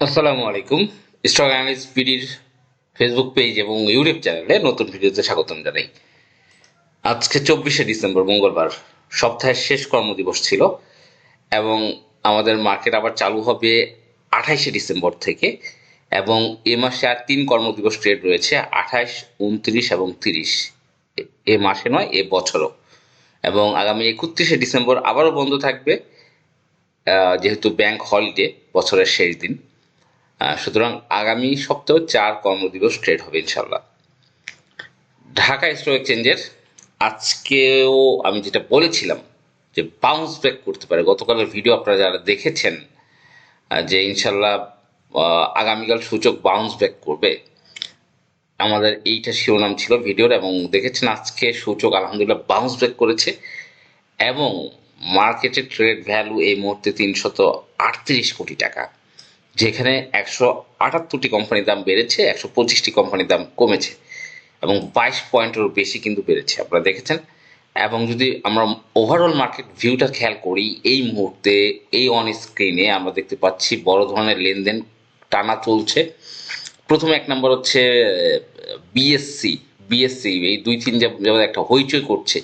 আসসালামু আলাইকুম। Stock analyst বিডির Facebook page এবং ইউটিউব চ্যানেলে নতুন ভিডিওতে স্বাগতম জানাই। আজকে 24শে ডিসেম্বর মঙ্গলবার, সপ্তাহের শেষ কর্মদিবস ছিল এবং আমাদের মার্কেট আবার চালু হবে 28শে ডিসেম্বর থেকে। এবং এ মাসে আর 3 কর্মদিবস ট্রেড রয়েছে, 28, 29 এবং 30। এ মাসে নয়, এ বছরও। এবং আগামী 31শে ডিসেম্বর আবারও বন্ধ থাকবে, যেহেতু ব্যাংক হলিডে, বছরের শেষ দিন। সুতরাং আগামী সপ্তাহে 4 কর্মদিবস ট্রেড হবে ইনশাল্লাহ। ঢাকা স্টক এক্সচেঞ্জের আজকেও আমি যেটা বলেছিলাম যে বাউন্স ব্যাক করতে পারে, গতকালের ভিডিও আপনারা যারা দেখেছেন, যে ইনশাল্লাহ আগামীকাল সূচক বাউন্স ব্যাক করবে, আমাদের এইটা শিরোনাম ছিল ভিডিওর। এবং দেখেছেন আজকে সূচক আলহামদুলিল্লাহ বাউন্স ব্যাক করেছে এবং মার্কেটের ট্রেড ভ্যালু এই মুহূর্তে 338 কোটি টাকা, যেখানে 178টি কোম্পানির দাম বেড়েছে, 125টি কোম্পানির দাম কমেছে এবং 22 পয়েন্টেরও বেশি কিন্তু বেড়েছে, আপনারা দেখেছেন। এবং যদি আমরা ওভারঅল মার্কেট ভিউটা খেয়াল করি, এই মুহূর্তে এই অন স্ক্রিনে আমরা দেখতে পাচ্ছি বড় ধরনের লেনদেন টানা চলছে। প্রথমে এক নম্বর হচ্ছে বিএসসি। বিএসসি এই 2-3 যাবত একটা হইচই করছে,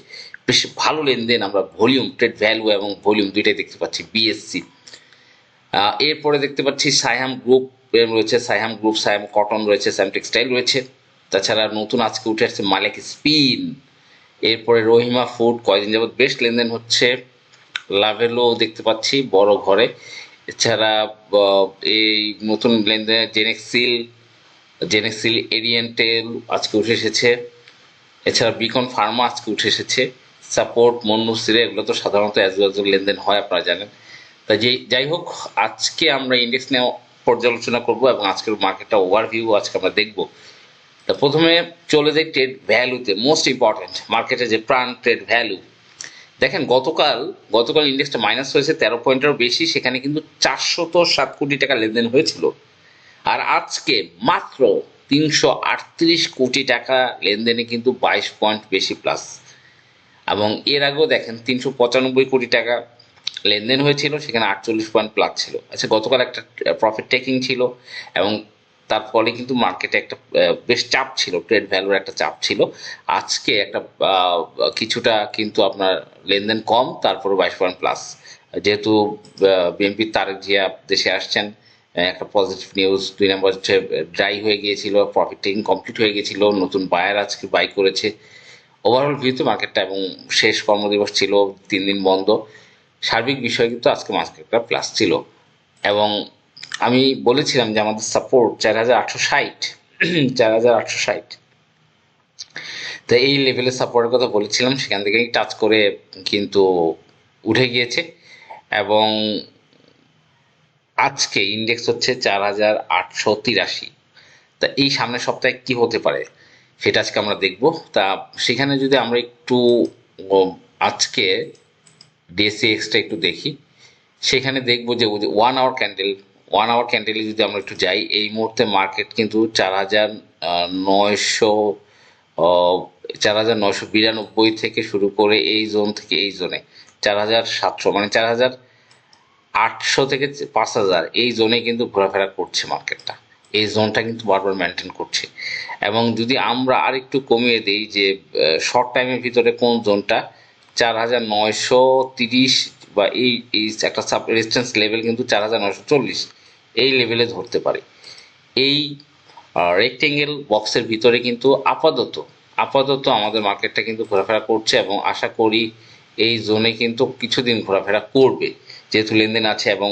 বেশ ভালো লেনদেন, আমরা ভলিউম, ট্রেড ভ্যালু এবং ভলিউম দুইটাই দেখতে পাচ্ছি বিএসসি। এরপরে দেখতে পাচ্ছি সায়াম গ্রুপ রয়েছে, সায়াম গ্রুপ, সায়াম কটন রয়েছে, সায়াম টেক্সটাইল রয়েছে। তাছাড়া নতুন আজকে উঠে আসছে মালিক স্পিন। এরপরে রহিমা ফুড, কয়েকদিন যাবৎ বেশ লেনদেন হচ্ছে। লাভেলো দেখতে পাচ্ছি বড় ঘরে। এছাড়া এই নতুন লেনদেন জেনেক্সিল, জেনেক্সিল এরিয়েন্টেল আজকে উঠে এসেছে। এছাড়া বিকন ফার্মা আজকে উঠে এসেছে। সাপোর্ট, মন্নুসিরে, এগুলো তো সাধারণত অ্যাজ লেনদেন হয়, আপনারা জানেন। তা যাই হোক, আজকে আমরা ইন্ডেক্স নিয়ে পর্যালোচনা করব এবং আজকের মার্কেটটা ওভারভিউ আজকে আমরা দেখব। তা প্রথমে চলে যাই ট্রেড ভ্যালুতে, মোস্ট ইম্পর্টেন্ট মার্কেটে যে প্রাণ ট্রেড ভ্যালু। দেখেন গতকাল ইন্ডেক্সটা মাইনাস হয়েছে 13 পয়েন্টেরও বেশি, সেখানে কিন্তু 407 কোটি টাকা লেনদেন হয়েছিল। আর আজকে মাত্র 338 কোটি টাকা লেনদেনে কিন্তু 22 পয়েন্ট বেশি প্লাস। এবং এর আগেও দেখেন 395 কোটি টাকা লেনদেন হয়েছিল, সেখানে 48 পয়েন্ট প্লাস ছিল। আচ্ছা, গতকাল একটা প্রফিট টেকিং ছিল এবং তার ফলে কিন্তু মার্কেটে একটা বেশ চাপ ছিল, ট্রেড ভ্যালুর একটা চাপ ছিল। আজকে একটা কিছুটা কিন্তু আপনার লেনদেন কম, তারপরে 22 পয়েন্ট প্লাস। যেহেতু বিএনপির তারেক জিয়া দেশে আসছেন, একটা পজিটিভ নিউজ। 2 নম্বর হচ্ছে ড্রাই হয়ে গিয়েছিল, প্রফিট টেকিং কমপ্লিট হয়ে গিয়েছিল, নতুন বায়ার আজকে বাই করেছে। ওভারঅল ভিউতে মার্কেটটা, এবং শেষ কর্মদিবস ছিল, 3 দিন বন্ধ, সার্বিক বিষয় কিন্তু আজকে মার্কেটটা প্লাস ছিল। এবং আমি বলেছিলাম যে আমাদের সাপোর্ট 4,860, 4,860। তো এই লেভেলের সাপোর্টের কথা বলেছিলাম, সেখান থেকেই টাচ করে কিন্তু উঠে গিয়েছে। এবং আজকে ইন্ডেক্স হচ্ছে 4,883। তা এই সামনের সপ্তাহে কি হতে পারে সেটা আজকে আমরা দেখব। তা সেখানে যদি আমরা একটু আজকে ডিএসসিএক্সটা একটু দেখি, সেখানে দেখব যে 1 আওয়ার ক্যান্ডেলে যদি আমরা একটু যাই, এই মুহূর্তে মার্কেট কিন্তু 4,900, 4,992 থেকে শুরু করে এই জোন থেকে এই জোনে 4,700, মানে 4,800 থেকে 5,000, এই জোনে কিন্তু ঘোরাফেরা করছে মার্কেটটা। এই জোনটা কিন্তু বারবার মেনটেন করছে। এবং যদি আমরা আরেকটু কমিয়ে দিই যে শর্ট টাইমের ভিতরে কোন জোনটা, 4,930 বা এই একটা সাব রেজিস্ট্যান্স লেভেল কিন্তু 4,940, এই লেভেলে ধরতে পারে। এই রেক্টেঙ্গেল বক্সের ভিতরে কিন্তু আপাতত আমাদের মার্কেটটা কিন্তু ঘোরাফেরা করছে এবং আশা করি এই জোনে কিন্তু কিছুদিন ঘোরাফেরা করবে, যেহেতু লেনদেন আছে। এবং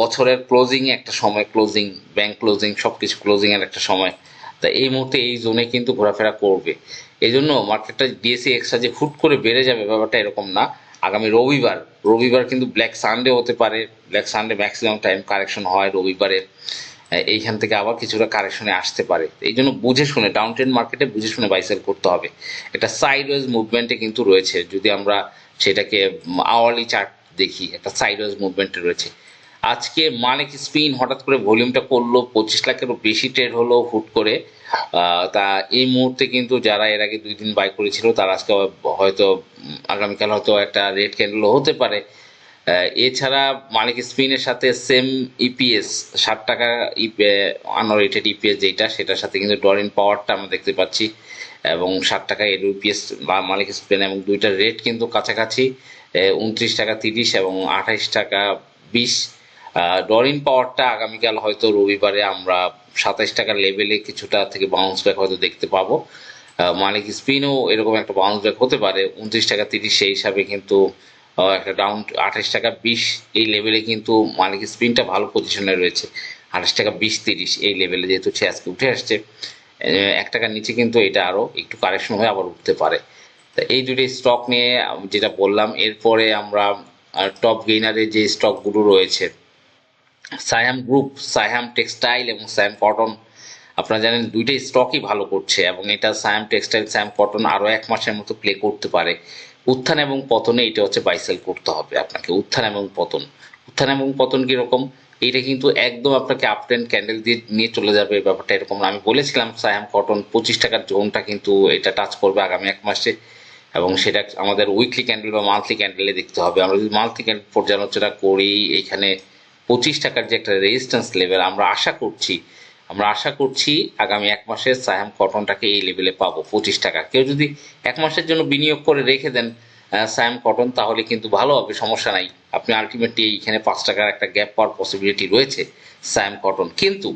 বছরের ক্লোজিং একটা সময়, ক্লোজিং, ব্যাংক ক্লোজিং, সবকিছু ক্লোজিং এর একটা সময়। তা এই মুহূর্তে এই জোনে কিন্তু ঘোরাফেরা করবে। এই জন্য মার্কেটটা ডিএসসি এক্সট্রা যে হুট করে বেড়ে যাবে, ব্যাপারটা এরকম না। আগামী রবিবার কিন্তু ব্ল্যাক সানডে হতে পারে। Black Sunday maximum time correction হয় রবিবারে। এইখান থেকে আবার কিছুটা কারেকশনে আসতে পারে। এই জন্য বুঝে শুনে, ডাউন ট্রেন্ড মার্কেটে বুঝে শুনে বাই সেল করতে হবে। একটা সাইডওয়েজ মুভমেন্টে কিন্তু রয়েছে, যদি আমরা সেটাকে আওয়ারলি চার্ট দেখি, একটা সাইডওয়েজ মুভমেন্টে রয়েছে। আজকে মালিক স্পিন হঠাৎ করে ভলিউমটা করলো, 25 লাখেরও বেশি ট্রেড হলো হুট করে। তা এই মুহূর্তে কিন্তু যারা এর আগে 2 দিন বাই করেছিল, তারা আজকে হয়তো আগামীকাল হয়তো একটা রেড ক্যান্ডেল হতে পারে। এছাড়া মালিক স্পিনের সাথে সেম ইপিএস 60 টাকা আনরেটেড ইপিএস যেটা, সেটার সাথে কিন্তু ডরিন পাওয়ারটা আমরা দেখতে পাচ্ছি এবং 60 টাকা এর ইপিএস বা মালিক স্পিন, এবং দুইটার রেট কিন্তু কাছাকাছি 29 টাকা 30 এবং 28 টাকা 20। ডরিন পাওয়ারটা আগামীকাল হয়তো রবিবারে আমরা 27 টাকার লেভেলে কিছুটা থেকে বাউন্স ব্যাক হয়তো দেখতে পাবো। মালিক স্পিনও এরকম একটা বাউন্স ব্যাক হতে পারে 29 টাকা 30, সেই হিসাবে কিন্তু একটা ডাউন 28 টাকা 20 এই লেভেলে কিন্তু মালিক স্পিনটা ভালো পজিশনে রয়েছে। 28 টাকা 20 30 এই লেভেলে যেহেতু সে আজকে উঠে আসছে, 1 টাকার নিচে কিন্তু এটা আরো একটু কারেকশন হয়ে আবার উঠতে পারে। তা এই দুটি স্টক নিয়ে যেটা বললাম, এরপরে আমরা টপ গেইনারের যে স্টকগুলো রয়েছে, সায়াম গ্রুপ, সায়াম টেক্সটাইল এবং সায়াম কটন, আপনারা জানেন দুইটাই স্টকই ভালো করছে এবং এটা সায়াম টেক্সটাইল সায়াম কটন আরো 1 মাসের মতো প্লে করতে পারে। উত্থান এবং পতনে এটা হচ্ছে বাই সেল করতে হবে আপনাকে। উত্থান এবং পতন, উত্থান এবং পতন কিরকম, এটা কিন্তু একদম আপনাকে আপ ট্রেন্ড ক্যান্ডেল দিয়ে নিয়ে চলে যাবে, ব্যাপারটা এরকম না। আমি বলেছিলাম সায়াম কটন 25 টাকার জোনটা কিন্তু এটা টাচ করবে আগামী 1 মাসে, এবং সেটা আমাদের উইকলি ক্যান্ডেল বা মান্থলি ক্যান্ডেলে দেখতে হবে। আমরা যদি মান্থলি ক্যান্ডেল পর্যালোচনা করি, এইখানে 25 টাকার যে একটা রেজিস্ট্যান্স লেভেল আমরা আশা করছি আগামী 1 মাসে সায়াম কটনটাকে এই লেভেলে পাবো 25 টাকা। কেউ যদি 1 মাসের জন্য বিনিয়োগ করে রেখে দেন সায়াম কটন, তাহলে কিন্তু ভালো হবে, সমস্যা নাই। আপনি আলটিমেটলি এইখানে 5 টাকার একটা গ্যাপ পাওয়ার পসিবিলিটি রয়েছে সায়াম কটন, কিন্তু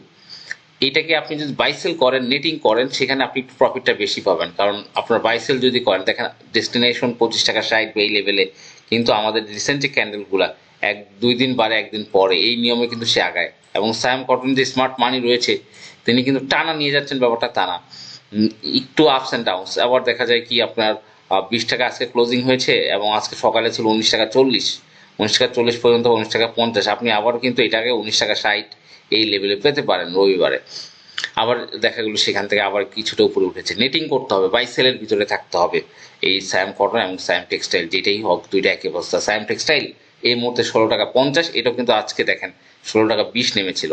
এটাকে আপনি যদি বাইসেল করেন, নেটিং করেন, সেখানে আপনি একটু প্রফিটটা বেশি পাবেন। কারণ আপনার বাইসেল যদি করেন, দেখেন ডেস্টিনেশন 25 টাকা 60 এই লেভেলে, কিন্তু আমাদের রিসেন্ট যে ক্যান্ডেলগুলা 1-2 দিন বারে একদিন পরে এই নিয়মে কিন্তু সে আগায়। এবং সায়াম কটন যে স্মার্ট মানি রয়েছে, তিনি কিন্তু টানা নিয়ে যাচ্ছেন, ব্যাপারটা টানা একটু আপস অ্যান্ড ডাউনস। আবার দেখা যায় কি আপনার 20 টাকা আজকে ক্লোজিং হয়েছে এবং আজকে সকালে ছিল 19 টাকা 40, 19 টাকা 40 পর্যন্ত, 19 টাকা 50। আপনি আবার কিন্তু এটাকে 19 টাকা 60 এই লেভেলে পেতে পারেন রবিবারে। আবার দেখা গেল সেখান থেকে আবার কিছুটা উপরে উঠেছে। নেটিং করতে হবে, বাই সেলের ভিতরে থাকতে হবে এই সায়াম কটন এবং সায়াম টেক্সটাইল, যেটাই হোক দুইটা একই অবস্থা। সায়াম টেক্সটাইল এই মুহূর্তে 16 টাকা 50, এটাও কিন্তু আজকে দেখেন 16 টাকা 20 নেমেছিল।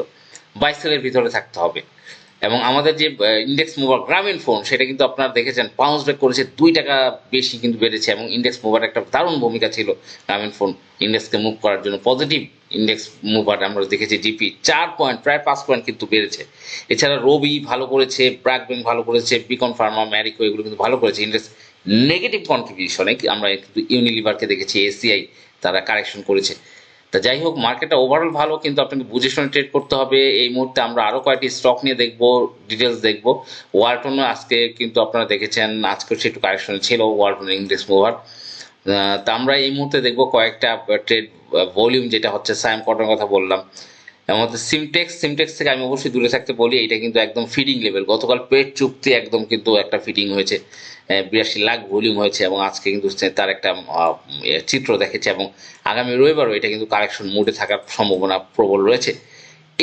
বাই সেলের ভিতরে থাকতে হবে। এবং আমাদের যে ইন্ডেক্স মুভার গ্রামীণ ফোন, সেটা কিন্তু আপনারা দেখেছেন বাউন্স ব্যাক করেছে, 2 টাকা বেশি কিন্তু বেড়েছে, এবং ইন্ডেক্স মুভার একটা দারুণ ভূমিকা ছিল গ্রামীণ ফোন ইন্ডেক্সকে মুভ করার জন্য। পজিটিভ ইন্ডেক্স মুভার আমরা দেখেছি, জিপি 4 পয়েন্ট, প্রায় 5 পয়েন্ট কিন্তু বেড়েছে। এছাড়া রবি ভালো করেছে, ব্র্যাক ব্যাংক ভালো করেছে, বিকন ফার্মা, ম্যারিকো এগুলো কিন্তু ভালো করেছে। ইন্ডেক্স নেগেটিভ কন্ট্রিবিউশনে আমরা কিন্তু ইউনিলিভারকে দেখেছি, এসিআই তারা কারেকশন করেছে। তা যাই হোক, মার্কেটটা ওভারঅল ভালো, কিন্তু আপনাকে বুঝে শুনে ট্রেড করতে হবে। এই মুহূর্তে আমরা আরো কয়েকটি স্টক নিয়ে দেখবো, ডিটেলস দেখবো। ওয়ালটন আজকে কিন্তু আপনারা দেখেছেন, আজকে সে একটু কারেকশন ছিল ওয়ালটন ইন্ডেক্স মুভার। তা আমরা এই মুহূর্তে দেখবো কয়েকটা ট্রেড ভলিউম, যেটা হচ্ছে সায়াম কটনের কথা বললাম। এর মধ্যে সিমটেক্স থেকে আমি অবশ্যই দূরে থাকতে বলি, এটা কিন্তু একদম ফিডিং লেভেল। গতকাল পেট চুক্তি একদম কিন্তু একটা ফিডিং হয়েছে, 82 লাখ ভলিউম হয়েছে, এবং আজকে কিন্তু তার একটা চিত্র দেখেছে, এবং আগামী রবিবারও এটা কিন্তু কারেকশন মোডে থাকার সম্ভাবনা প্রবল রয়েছে।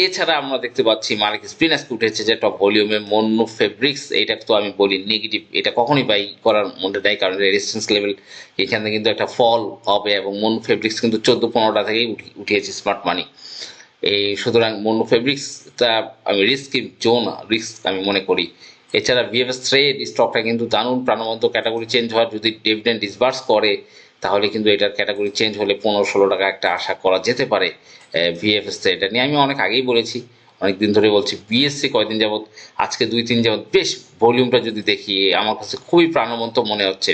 এছাড়া আমরা দেখতে পাচ্ছি মালিক স্পিন আজকে উঠেছে যে টপ ভলিউমে। মন্নু ফেব্রিক্স, এটা তো আমি বলি নেগেটিভ, এটা কখনই বাই করার মধ্যে দেয়, কারণ রেজিস্ট্যান্স লেভেল এখানে কিন্তু একটা ফল হবে, এবং মন্নু ফেব্রিক্স কিন্তু 14-15টা থেকেই উঠিয়েছে স্মার্ট মানি। এই সুতরাং মন্নু ফেব্রিক্সটা আমি রিস্ক আমি মনে করি। এছাড়া ভিএফএস থ্রেড স্টকটা কিন্তু দারুণ প্রাণবন্ত, ক্যাটাগরি চেঞ্জ হওয়ার, যদি ডিভিডেন্ড ডিসবার্স করে তাহলে কিন্তু এটার ক্যাটাগরি চেঞ্জ হলে 15-16 টাকা একটা আশা করা যেতে পারে। ভিএফএস থ্রেড এটা নিয়ে আমি অনেক আগেই বলেছি, অনেকদিন ধরে বলছি। বিএসসি কয়দিন যাবত, আজকে 2-3 যাবত বেশ ভলিউমটা যদি দেখি, আমার কাছে খুবই প্রাণবন্ত মনে হচ্ছে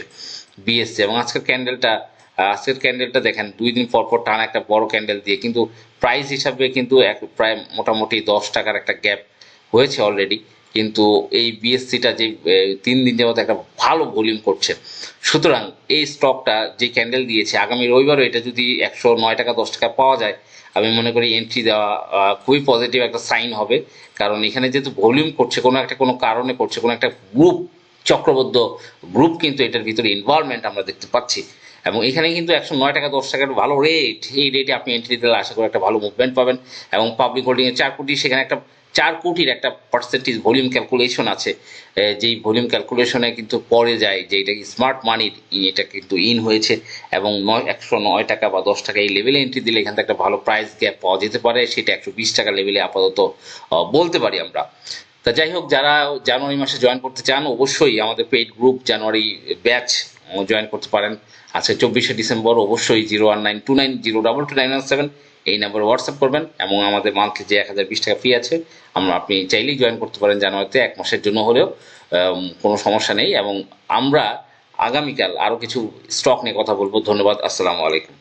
বিএসসি। এবং আজকের ক্যান্ডেলটা দেখেন, 2 দিন পর পর টানা একটা বড় ক্যান্ডেল দিয়ে, কিন্তু প্রাইস হিসাবে কিন্তু প্রায় মোটামুটি 10 টাকার একটা গ্যাপ হয়েছে অলরেডি। কিন্তু এই বিএসসিটা যে 3 দিন যাবত একটা ভালো ভলিউম করছে, সুতরাং এই স্টকটা যে ক্যান্ডেল দিয়েছে, আগামী রবিবারও এটা যদি 109 টাকা 10 টাকা পাওয়া যায়, আমি মনে করি এন্ট্রি দেওয়া খুবই পজিটিভ একটা সাইন হবে। কারণ এখানে যেহেতু ভলিউম করছে, কোনো কারণে করছে, কোনো একটা চক্রবদ্ধ গ্রুপ কিন্তু এটার ভিতরে ইনভলভমেন্ট আমরা দেখতে পাচ্ছি। এবং এখানে কিন্তু 109 টাকা 10 টাকার ভালো রেট, এই রেটে আপনি এন্ট্রি দিলে আশা করি একটা ভালো মুভমেন্ট পাবেন। এবং পাবলিক হোল্ডিং এ 4 কোটি, সেখানে একটা 4 কোটির একটা পার্সেন্টেজ ভলিউম ক্যালকুলেশন আছে, যেই ভলিউম ক্যালকুলেশনে কিন্তু পড়ে যায় যে এটা স্মার্ট মানির এটা কিন্তু ইন হয়েছে, এবং 109 টাকা বা 10 টাকা এই লেভেলে এন্ট্রি দিলে এখান থেকে একটা ভালো প্রাইস গ্যাপ পাওয়া যেতে পারে, সেটা 120 টাকা লেভেলে আপাতত বলতে পারি আমরা। তা যাই হোক, যারা জানুয়ারি মাসে জয়েন করতে চান, অবশ্যই আমাদের পেইড গ্রুপ জানুয়ারি ব্যাচ জয়েন করতে পারেন। আজকে 24শে ডিসেম্বর। অবশ্যই 01929022297 এই নাম্বারে হোয়াটসঅ্যাপ করবেন এবং আমাদের মান্থলি যে 1020 টাকা ফি আছে আপনি চাইলেই জয়েন করতে পারেন জানুয়ারিতে 1 মাসের জন্য হলেও, কোনো সমস্যা নেই। এবং আমরা আগামীকাল আরও কিছু স্টক নিয়ে কথা বলবো। ধন্যবাদ। আসসালামু আলাইকুম।